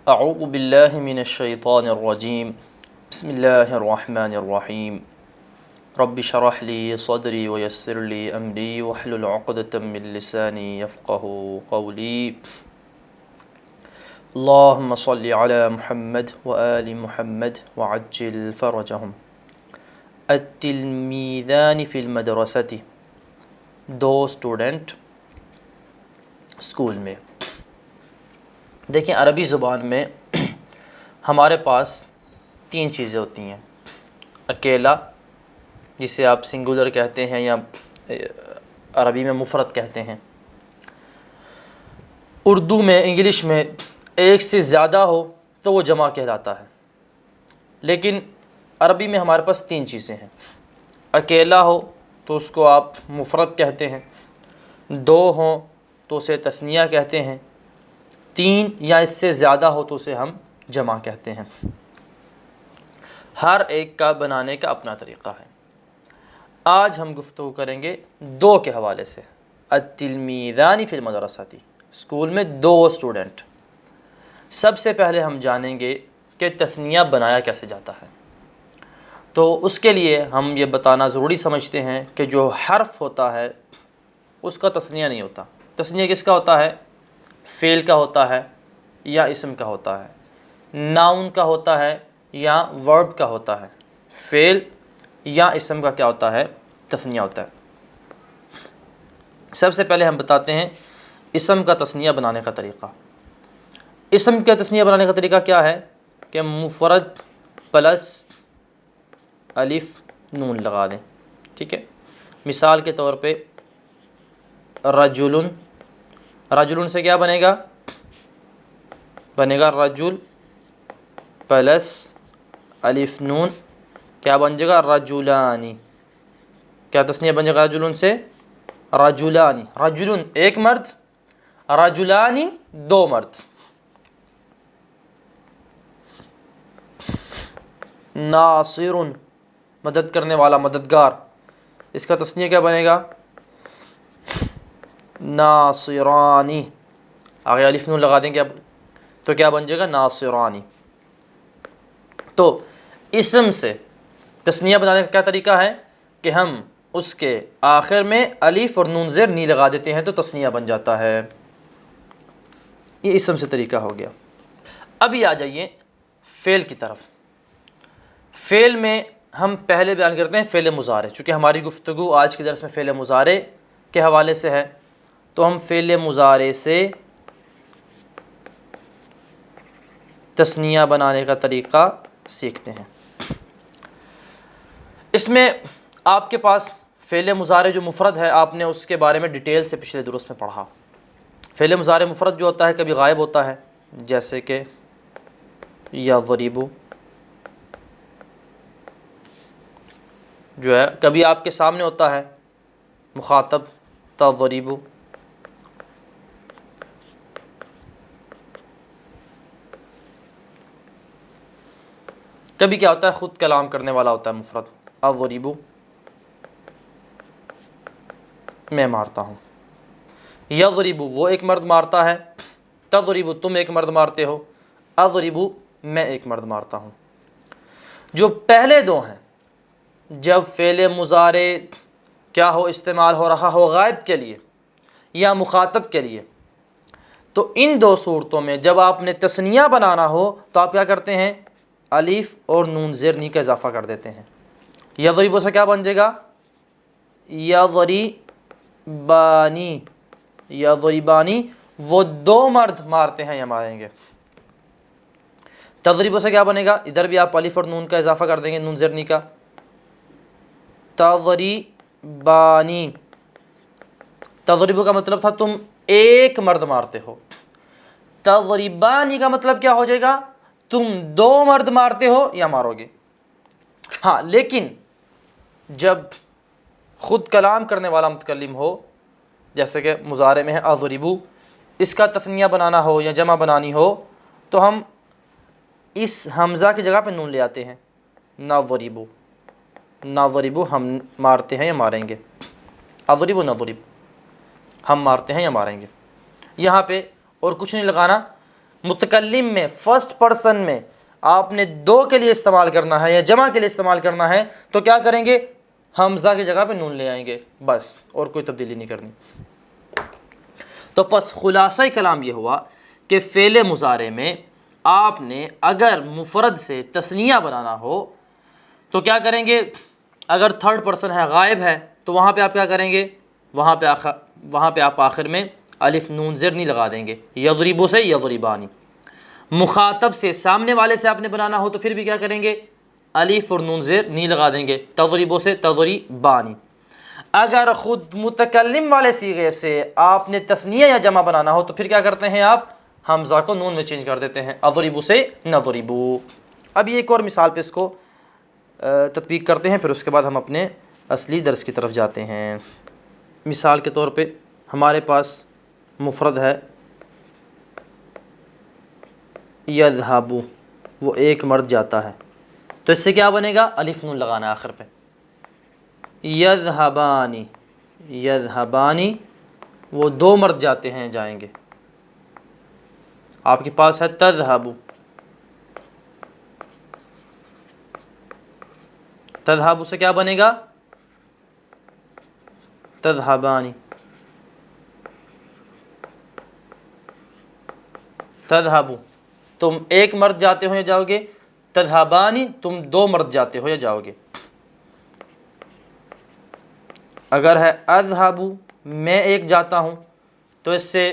اعوذ باللہ من الشیطان الرجیم بسم اللہ الرحمن الرحیم رب اشرح لی صدری ویسر لی امری واحلل عقدۃ من لسانی یفقهوا قولی اللہم صل علی محمد وآل محمد وعجل فرجہم۔ التلمیذان فی المدرسۃ، دو اسٹوڈنٹ اسکول میں۔ دیکھیں عربی زبان میں ہمارے پاس تین چیزیں ہوتی ہیں: اکیلا، جسے آپ سنگولر کہتے ہیں یا عربی میں مفرد کہتے ہیں، اردو میں انگلش میں ایک سے زیادہ ہو تو وہ جمع کہلاتا ہے، لیکن عربی میں ہمارے پاس تین چیزیں ہیں۔ اکیلا ہو تو اس کو آپ مفرد کہتے ہیں، دو ہوں تو اسے تثنیہ کہتے ہیں، تین یا اس سے زیادہ ہو تو اسے ہم جمع کہتے ہیں۔ ہر ایک کا بنانے کا اپنا طریقہ ہے۔ آج ہم گفتگو کریں گے دو کے حوالے سے۔ التلمیذان فی المدرسۃ، اسکول میں دو اسٹوڈنٹ۔ سب سے پہلے ہم جانیں گے کہ تثنیہ بنایا کیسے جاتا ہے۔ تو اس کے لیے ہم یہ بتانا ضروری سمجھتے ہیں کہ جو حرف ہوتا ہے اس کا تثنیہ نہیں ہوتا۔ تثنیہ کس کا ہوتا ہے؟ فعل کا ہوتا ہے یا اسم کا ہوتا ہے، ناؤن کا ہوتا ہے یا ورب کا ہوتا ہے۔ فعل یا اسم کا کیا ہوتا ہے؟ تثنیہ ہوتا ہے۔ سب سے پہلے ہم بتاتے ہیں اسم کا تثنیہ بنانے کا طریقہ۔ اسم کا تثنیہ بنانے کا طریقہ کیا ہے کہ مفرد پلس الف نون لگا دیں، ٹھیک ہے۔ مثال کے طور پہ رجل، رجل سے کیا بنے گا؟ بنے گا رجل پلس الف نون، کیا بن جائے گا؟ رجلانی۔ کیا تثنیہ بن جائے گا رجل سے؟ رجلانی۔ رجل ایک مرد، رجلانی دو مرد۔ ناصر مدد کرنے والا، مددگار، اس کا تثنیہ کیا بنے گا؟ ناصرانی۔ آگے الف نون لگا دیں گے اب تو کیا بن جائے گا؟ ناصرانی۔ تو اسم سے تثنیہ بنانے کا کیا طریقہ ہے کہ ہم اس کے آخر میں الف اور نون زیر نی لگا دیتے ہیں تو تثنیہ بن جاتا ہے۔ یہ اسم سے طریقہ ہو گیا۔ ابھی آ جائیے فعل کی طرف۔ فعل میں ہم پہلے بیان کرتے ہیں فعل مضارع، چونکہ ہماری گفتگو آج کے درس میں فعل مضارع کے حوالے سے ہے، تو ہم فعل مضارع سے تثنیہ بنانے کا طریقہ سیکھتے ہیں۔ اس میں آپ کے پاس فعل مضارع جو مفرد ہے، آپ نے اس کے بارے میں ڈیٹیل سے پچھلے درس میں پڑھا۔ فعل مضارع مفرد جو ہوتا ہے کبھی غائب ہوتا ہے، جیسے کہ یضرب جو ہے، کبھی آپ کے سامنے ہوتا ہے مخاطب تضرب، کبھی کیا ہوتا ہے خود کلام کرنے والا ہوتا ہے مفرد، اضرب میں مارتا ہوں، یضرب وہ ایک مرد مارتا ہے، تضرب تم ایک مرد مارتے ہو، اضرب میں ایک مرد مارتا ہوں۔ جو پہلے دو ہیں، جب فعل مضارع کیا ہو استعمال ہو رہا ہو غائب کے لیے یا مخاطب کے لیے، تو ان دو صورتوں میں جب آپ نے تثنیہ بنانا ہو تو آپ کیا کرتے ہیں؟ الف اور نون زیر نی کا اضافہ کر دیتے ہیں۔ یضرب سے کیا بن جائے گا؟ یضربانی، یضربانی وہ دو مرد مارتے ہیں یا ماریں گے۔ تضرب سے کیا بنے گا؟ ادھر بھی آپ الف اور نون کا اضافہ کر دیں گے، نون زیر نی کا، تضربانی۔ تضرب کا مطلب تھا تم ایک مرد مارتے ہو، تضربانی کا مطلب کیا ہو جائے گا؟ تم دو مرد مارتے ہو یا مارو گے۔ ہاں لیکن جب خود کلام کرنے والا متکلم ہو، جیسے کہ مضارع میں ہے اضرب، اس کا تثنیہ بنانا ہو یا جمع بنانی ہو تو ہم اس حمزہ کی جگہ پہ نون لے آتے ہیں، نضرب، نضرب ہم مارتے ہیں یا ماریں گے، اضرب نضرب ہم مارتے ہیں یا ماریں گے۔ یہاں پہ اور کچھ نہیں لگانا، متکلم میں فرسٹ پرسن میں آپ نے دو کے لیے استعمال کرنا ہے یا جمع کے لیے استعمال کرنا ہے تو کیا کریں گے؟ حمزہ کی جگہ پہ نون لے آئیں گے بس، اور کوئی تبدیلی نہیں کرنی۔ تو پس خلاصہ کلام یہ ہوا کہ فعل مضارع میں آپ نے اگر مفرد سے تثنیہ بنانا ہو تو کیا کریں گے؟ اگر تھرڈ پرسن ہے، غائب ہے، تو وہاں پہ آپ کیا کریں گے؟ وہاں پہ آپ آخر میں الف نون زیر نہیں لگا دیں گے، یضربو سے یضربانی۔ مخاطب سے، سامنے والے سے آپ نے بنانا ہو تو پھر بھی کیا کریں گے؟ الف اور نون زیر نہیں لگا دیں گے، تضربو سے تضربانی۔ اگر خود متکلم والے صیغے سے آپ نے تثنیہ یا جمع بنانا ہو تو پھر کیا کرتے ہیں؟ آپ حمزہ کو نون میں چینج کر دیتے ہیں، اضربو سے نضربو۔ اب یہ ایک اور مثال پہ اس کو تطبیق کرتے ہیں، پھر اس کے بعد ہم اپنے اصلی درس کی طرف جاتے ہیں۔ مثال کے طور پہ ہمارے پاس مفرد ہے یذہبو، وہ ایک مرد جاتا ہے، تو اس سے کیا بنے گا؟ الف نون لگانا ہے آخر پہ۔ یذہبانی، یذہبانی، وہ دو مرد جاتے ہیں، جائیں گے۔ آپ کے پاس ہے تذہبو، تذہبو سے کیا بنے گا؟ تذہبانی، تذہبو، تم ایک مرد جاتے ہو یا جاؤ گے؟ تذہبانی، تم دو مرد جاتے ہو یا جاؤ گے؟ اگر ہے اذہبو، میں ایک جاتا ہوں، تو اس سے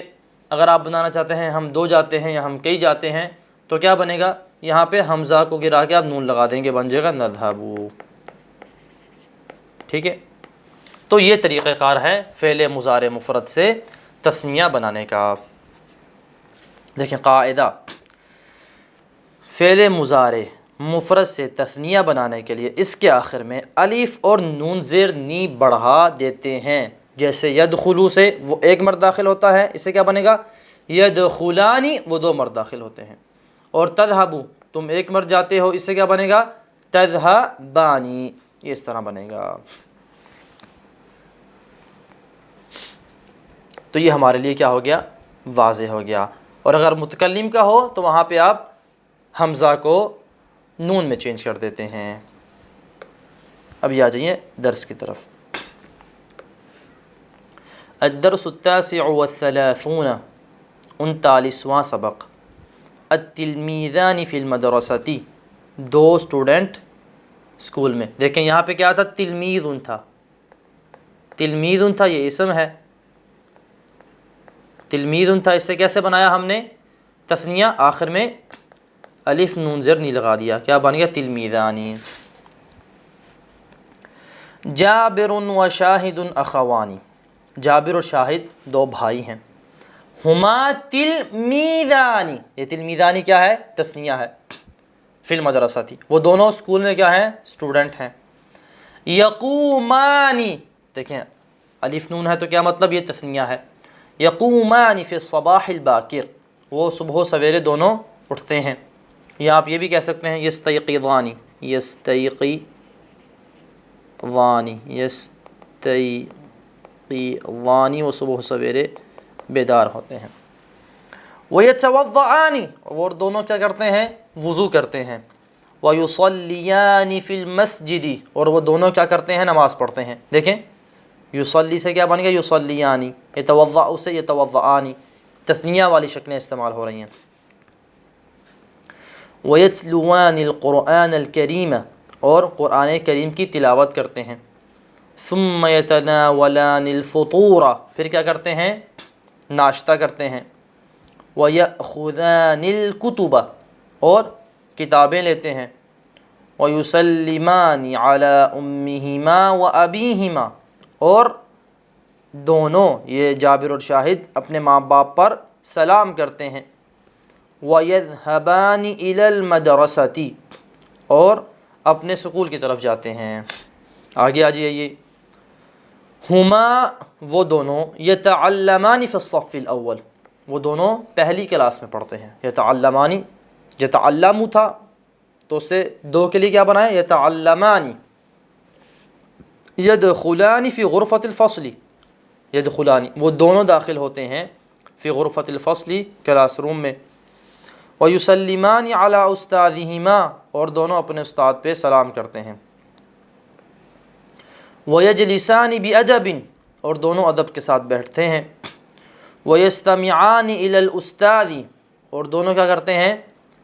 اگر آپ بنانا چاہتے ہیں ہم دو جاتے ہیں یا ہم کئی جاتے ہیں تو کیا بنے گا؟ یہاں پہ حمزہ کو گرا کے آپ نون لگا دیں گے، بن جائے گا نذہبو۔ ٹھیک ہے، تو یہ طریقہ کار ہے فعل مضارع مفرد سے تثنیہ بنانے کا۔ دیکھیں قاعدہ، فعل مضارع مفرد سے تثنیہ بنانے کے لیے اس کے آخر میں الف اور نون زیر نی بڑھا دیتے ہیں۔ جیسے یدخلو سے وہ ایک مرد داخل ہوتا ہے، اس سے کیا بنے گا؟ یدخلانی، وہ دو مرد داخل ہوتے ہیں۔ اور تذہبو، تم ایک مرد جاتے ہو، اس سے کیا بنے گا؟ تذہبانی، یہ اس طرح بنے گا۔ تو یہ ہمارے لیے کیا ہو گیا؟ واضح ہو گیا۔ اور اگر متکلم کا ہو تو وہاں پہ آپ حمزہ کو نون میں چینج کر دیتے ہیں۔ اب یہ آ جائیے درس کی طرف۔ الدرس التاسع والثلاثون، 39واں سبق۔ التلمیذان فی المدرسۃ، دو اسٹوڈنٹ اسکول میں۔ دیکھیں یہاں پہ کیا تھا؟ تلمیذ تھا، تلمیذ تھا، یہ اسم ہے، تلمیذ تھا، اس سے کیسے بنایا ہم نے؟ تثنیہ، آخر میں الف نون زیر نہیں لگا دیا، کیا بن گیا؟ تلمیذانی۔ جابر و شاہد اخوانی، جابر اور شاہد دو بھائی ہیں۔ ہما تلمیذانی، یہ تلمیذانی کیا ہے؟ تثنیہ ہے، فی المدرسۃ، وہ دونوں اسکول میں کیا ہیں؟ اسٹوڈنٹ ہیں۔ یقومانی، دیکھیں الف نون ہے تو کیا مطلب؟ یہ تثنیہ ہے۔ یقومانی فی الصباح الباکر، وہ صبح و سویرے دونوں اٹھتے ہیں۔ یا آپ یہ بھی کہہ سکتے ہیں یستیقظانی، یستیقظانی، یستیقظانی، وہ صبح و سویرے بیدار ہوتے ہیں۔ وَيَتَوَضَّعَانِ، وہ دونوں کیا کرتے ہیں؟ وضو کرتے ہیں۔ وَيُصَلِّيَانِ فِي الْمَسْجِدِ، اور وہ دونوں کیا کرتے ہیں؟ نماز پڑھتے ہیں۔ دیکھیں یصلی سے کیا بن گیا؟ یصلیانی، یتوضع سے یتوضعانی، تثنیہ والی شکلیں استعمال ہو رہی ہیں۔ وَيَتْلُوَانِ الْقُرْآنَ الْكَرِيمَ، اور قرآن کریم کی تلاوت کرتے ہیں۔ ثُمَّ يَتَنَاوَلَانِ الْفُطُورَ، پھر کیا کرتے ہیں؟ ناشتہ کرتے ہیں۔ وَيَأْخُذَانِ الْكُتُبَ، اور کتابیں لیتے ہیں۔ وَيُسَلِّمَانِ عَلَىٰ أُمِّهِمَا وَأَبِيهِمَا، اور دونوں یہ جابر اور شاہد اپنے ماں باپ پر سلام کرتے ہیں۔ وَيَذْهَبَانِ إِلَى الْمَدْرَسَةِ، اور اپنے سکول کی طرف جاتے ہیں۔ آگے آ جائیے، ہما، وہ دونوں، یتعلمان فی الصف الاول، وہ دونوں پہلی کلاس میں پڑھتے ہیں۔ یتعلمانی، یتعلمو تھا تو اس سے دو کے لیے کیا بنائے؟ یتعلمانی۔ یدخلان فی غرفۃ الفصل، یدخلانی، وہ دونوں داخل ہوتے ہیں فی غرفۃ الفصل، کلاس روم میں۔ وَيُسَلِّمَانِ عَلَىٰ أُسْتَاذِهِمَا اور دونوں اپنے استاد پہ سلام کرتے ہیں. وَيَجْلِسَانِ بِأَدَبٍ اور دونوں ادب کے ساتھ بیٹھتے ہیں. وَيَسْتَمِعَانِ إِلَى الْأُسْتَاذِ اور دونوں کیا کرتے ہیں؟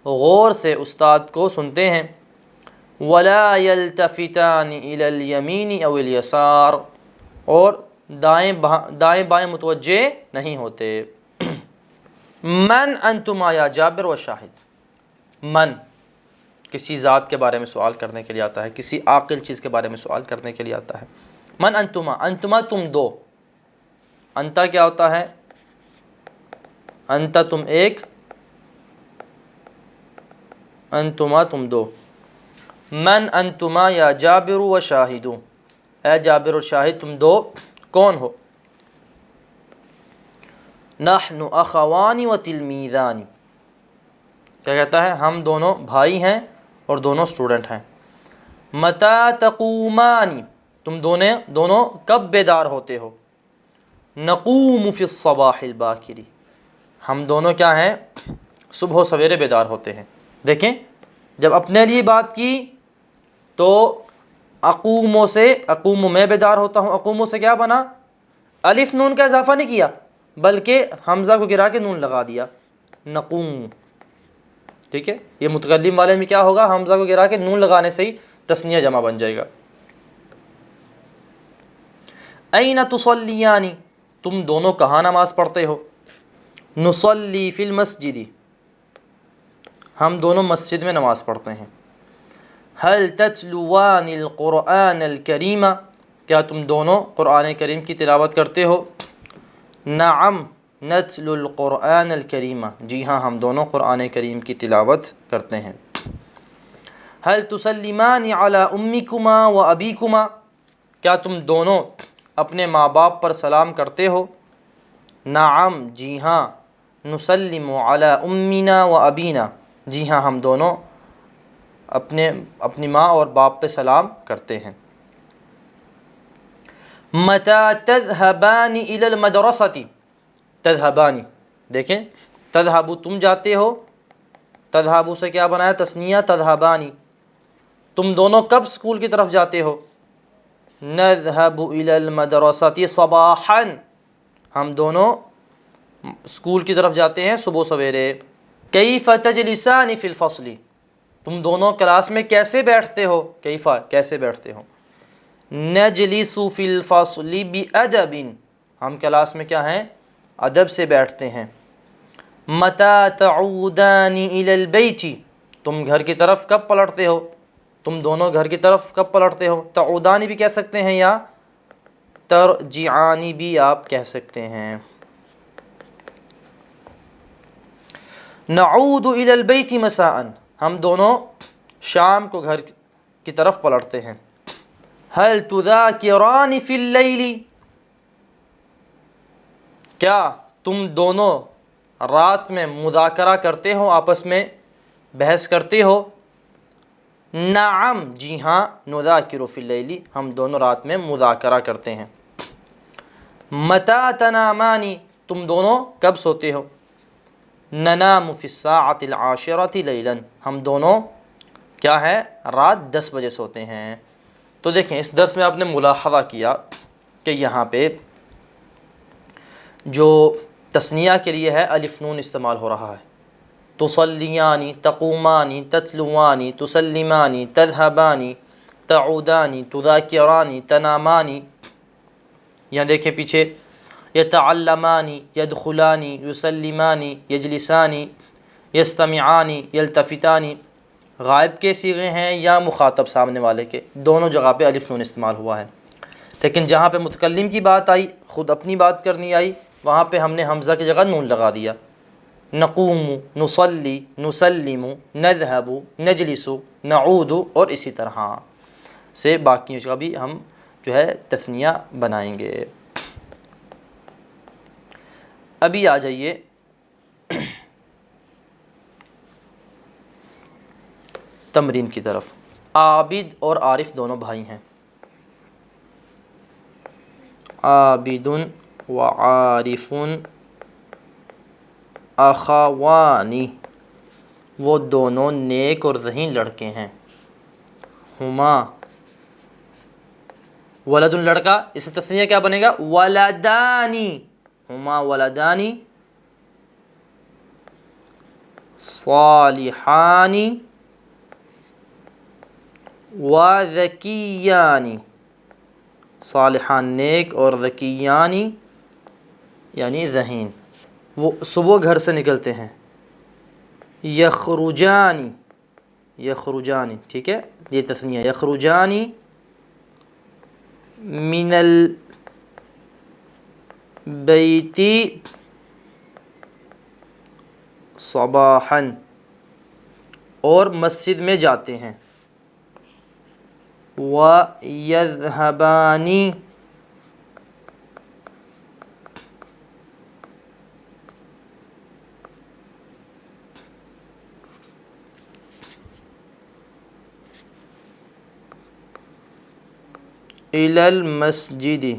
غور سے استاد کو سنتے ہیں. وَلَا يَلْتَفِتَانِ إِلَى الْيَمِينِ أَوِ الْيَسَارِ اور دائیں بائیں متوجہ نہیں ہوتے. من انتما یا جابر و شاہد. من کسی ذات کے بارے میں سوال کرنے کے لیے آتا ہے، کسی عاقل چیز کے بارے میں سوال کرنے کے لیے آتا ہے. من انتما، انتما تم دو. انتا کیا ہوتا ہے؟ انتا تم ایک، انتما تم دو. من انتما یا جابر و شاہد، اے جابر و شاہد تم دو کون ہو؟ نحن اخوان و تلمیذان، کیا کہتا ہے؟ ہم دونوں بھائی ہیں اور دونوں اسٹوڈنٹ ہیں. متا تقومان تم دونوں کب بیدار ہوتے ہو؟ نقوم فی الصباح الباکر ہم دونوں کیا ہیں؟ صبح و سویرے بیدار ہوتے ہیں. دیکھیں جب اپنے لیے بات کی تو اقوموں سے، اقوم میں بیدار ہوتا ہوں، اقوموں سے کیا بنا؟ الف نون کا اضافہ نہیں کیا بلکہ حمزہ کو گرا کے نون لگا دیا، نقوم. ٹھیک ہے، یہ متکلم والے میں کیا ہوگا؟ حمزہ کو گرا کے نون لگانے سے ہی تثنیہ جمع بن جائے گا. این تصلیان تم دونوں کہاں نماز پڑھتے ہو؟ نصلی فی المسجد ہم دونوں مسجد میں نماز پڑھتے ہیں. هل تتلوان القرآن الکریم کیا تم دونوں قرآن کریم کی تلاوت کرتے ہو؟ نعم نتلو القرآن الکریم جی ہاں ہم دونوں قرآن کریم کی تلاوت کرتے ہیں. هل تسلمان علی امکما و ابیکما کیا تم دونوں اپنے ماں باپ پر سلام کرتے ہو؟ نعم جی ہاں. نسلم علی امنا و ابینا جی ہاں ہم دونوں اپنی ماں اور باپ پہ سلام کرتے ہیں. متی تذهبان الی المدرسۃ تذهبان دیکھیں تذهب تم جاتے ہو، تذهب سے کیا بنایا؟ تثنیہ تذهبان. تم دونوں کب اسکول کی طرف جاتے ہو؟ نذهب الی المدرسۃ صباحا ہم دونوں اسکول کی طرف جاتے ہیں صبح سویرے. کیف تجلسان فی الفصل تم دونوں کلاس میں کیسے بیٹھتے ہو؟ کیف کیسے بیٹھتے ہو؟ نجلس فی الفصل بادب ہم کلاس میں کیا ہیں؟ ادب سے بیٹھتے ہیں. متی تعودان الی البیت تم گھر کی طرف کب پلٹتے ہو؟ تم دونوں گھر کی طرف کب پلٹتے ہو؟ تعودانی بھی کہہ سکتے ہیں یا ترجعانی بھی آپ کہہ سکتے ہیں. نعود الی البیت مساء ہم دونوں شام کو گھر کی طرف پلٹتے ہیں. هل تذاکران فی اللیل کیا تم دونوں رات میں مذاکرہ کرتے ہو، آپس میں بحث کرتے ہو؟ نعم جی ہاں. نذاکر فی اللیل ہم دونوں رات میں مذاکرہ کرتے ہیں. متی تنامان تم دونوں کب سوتے ہو؟ ننام فی الساعۃ العاشرۃ لیلا ہم دونوں کیا ہے؟ رات 10 بجے سوتے ہیں. تو دیکھیں اس درس میں آپ نے ملاحظہ کیا کہ یہاں پہ جو تثنیہ کے لیے ہے الف نون استعمال ہو رہا ہے. تصلیانی، تقومانی، تتلوانی، تسلمانی، تذهبانی، تعودانی، تذاکرانی، تنامانی. یہاں دیکھیں پیچھے یتعلمانی، یدخلانی، یسلمانی، یجلسانی، یستمعانی، یلتفتانی. غائب کے صیغے ہیں یا مخاطب سامنے والے کے، دونوں جگہ پہ الف نون استعمال ہوا ہے. لیکن جہاں پہ متکلم کی بات آئی، خود اپنی بات کرنی آئی، وہاں پہ ہم نے حمزہ کی جگہ نون لگا دیا. نقوم، نصلی، نسلم، نذهب، نجلس، نعود اور اسی طرح سے باقیوں کا بھی ہم جو ہے تثنیہ بنائیں گے. ابھی آ جائیے تمرین کی طرف. عابد اور عارف دونوں بھائی ہیں. عابد و عارف اخوانی وہ دونوں نیک اور ذہین لڑکے ہیں. ہما ولد لڑکا، اس سے تثنیہ کیا بنے گا؟ ولدانی. ہما ولدانی صالحانی وذکیانی. صالحان نیک اور ذکیانی یعنی ذہین. وہ صبح گھر سے نکلتے ہیں. یخرجانی، یخرجانی ٹھیک ہے، یہ تثنیہ. یخرجانی من البیت صباحا، اور مسجد میں جاتے ہیں. وَيَذْهَبَانِ إِلَى الْمَسْجِدِ،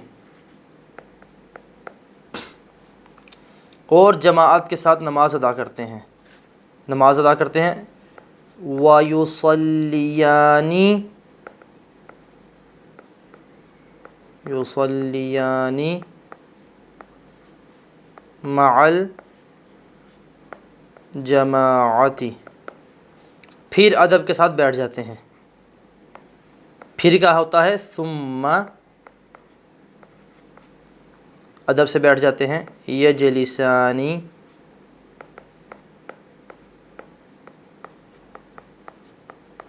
اور جماعت کے ساتھ نماز ادا کرتے ہیں. نماز ادا کرتے ہیں. وَيُصَلِّيَانِ، یصلیانی مع الجماعت، پھر ادب کے ساتھ بیٹھ جاتے ہیں. پھر کیا ہوتا ہے؟ ثم، ادب سے بیٹھ جاتے ہیں. یجلسانی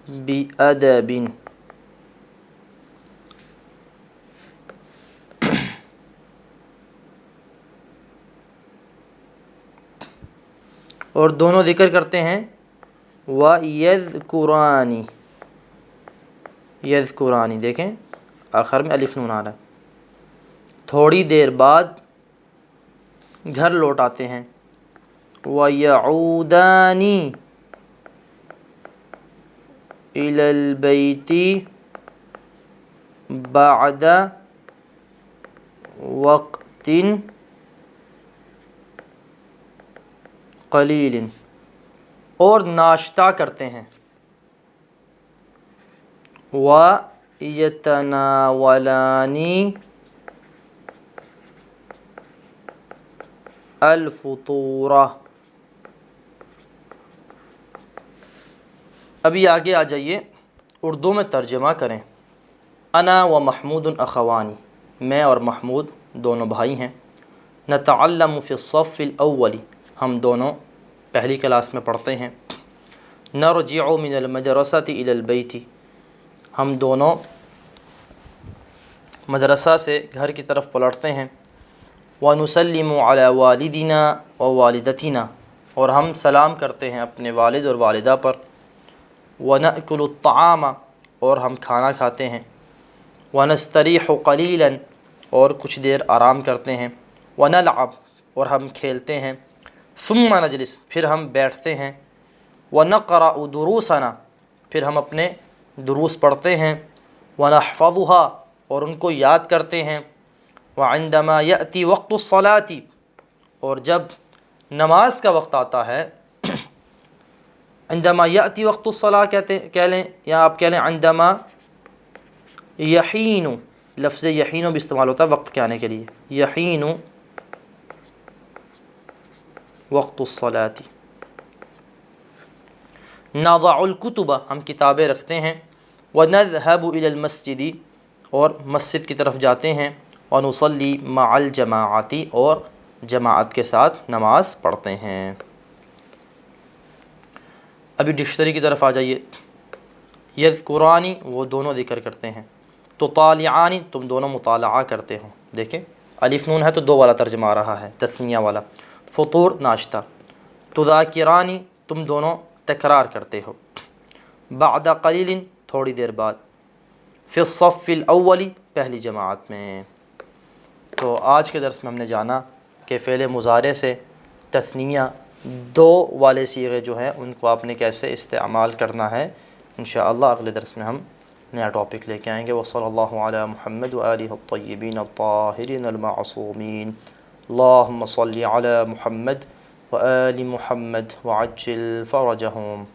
بِأَدَبٍ، اور دونوں ذکر کرتے ہیں. وَيَذْكُرَانِ، یذکرانی دیکھیں آخر میں الف نون آ رہا ہے. تھوڑی دیر بعد گھر لوٹ آتے ہیں. وَيَعُودَانِ إِلَى الْبَيْتِ بَعْدَ وَقْتٍ قلیل، اور ناشتہ کرتے ہیں. وَيَتَنَاوَلَانِ الْفُطُورَ. ابھی آگے آ جائیے، اردو میں ترجمہ کریں. انا و محمود اخوانی، میں اور محمود دونوں بھائی ہیں. نتعلم فی الصف الاول، ہم دونوں پہلی کلاس میں پڑھتے ہیں. نرجع من المدرسة الى البیت، ہم دونوں مدرسہ سے گھر کی طرف پلٹتے ہیں. ونسلم علی والدنا ووالدتنا، اور ہم سلام کرتے ہیں اپنے والد اور والدہ پر. ونأکل الطعام، اور ہم کھانا کھاتے ہیں. ونستریح قلیلا، اور کچھ دیر آرام کرتے ہیں. ونلعب، اور ہم کھیلتے ہیں. ثم نجلس، پھر ہم بیٹھتے ہیں. ونقرأ دروسنا، پھر ہم اپنے دروس پڑھتے ہیں. ونحفظها، اور ان کو یاد کرتے ہیں. وعندما یأتی وقت الصلاۃ، اور جب نماز کا وقت آتا ہے. عندما یأتی وقت الصلاۃ کہہ لیں، یا آپ کہہ لیں عندما یحین، لفظ یحین بھی استعمال ہوتا ہے وقت کے آنے کے لیے. یحین وقت الصلاۃ. نضع الکتب، ہم کتابیں رکھتے ہیں. ونذهب الى المسجد، اور مسجد کی طرف جاتے ہیں. ونصلی مع الجماعت، اور جماعت کے ساتھ نماز پڑھتے ہیں. ابھی ڈکشنری کی طرف آ جائیے. یذکرانی، وہ دونوں ذکر کرتے ہیں. تطالعانی، تم دونوں مطالعہ کرتے ہو. دیکھیں الف نون ہے تو دو والا ترجمہ آ رہا ہے، تثنیہ والا. فطور ناشتہ. تذاکرانی، تم دونوں تکرار کرتے ہو. بعد قلیل، تھوڑی دیر بعد. فی الصف الاول، پہلی جماعت میں. تو آج کے درس میں ہم نے جانا کہ فعل مضارع سے تثنیہ دو والے صیغے جو ہیں ان کو آپ نے کیسے استعمال کرنا ہے. انشاءاللہ اگلے درس میں ہم نیا ٹاپک لے کے آئیں گے. وصلی اللہ علی محمد وآلہ الطیبین الطاہرین المعصومین. اللہم صلی علی محمد وآل محمد وعجل فرجهم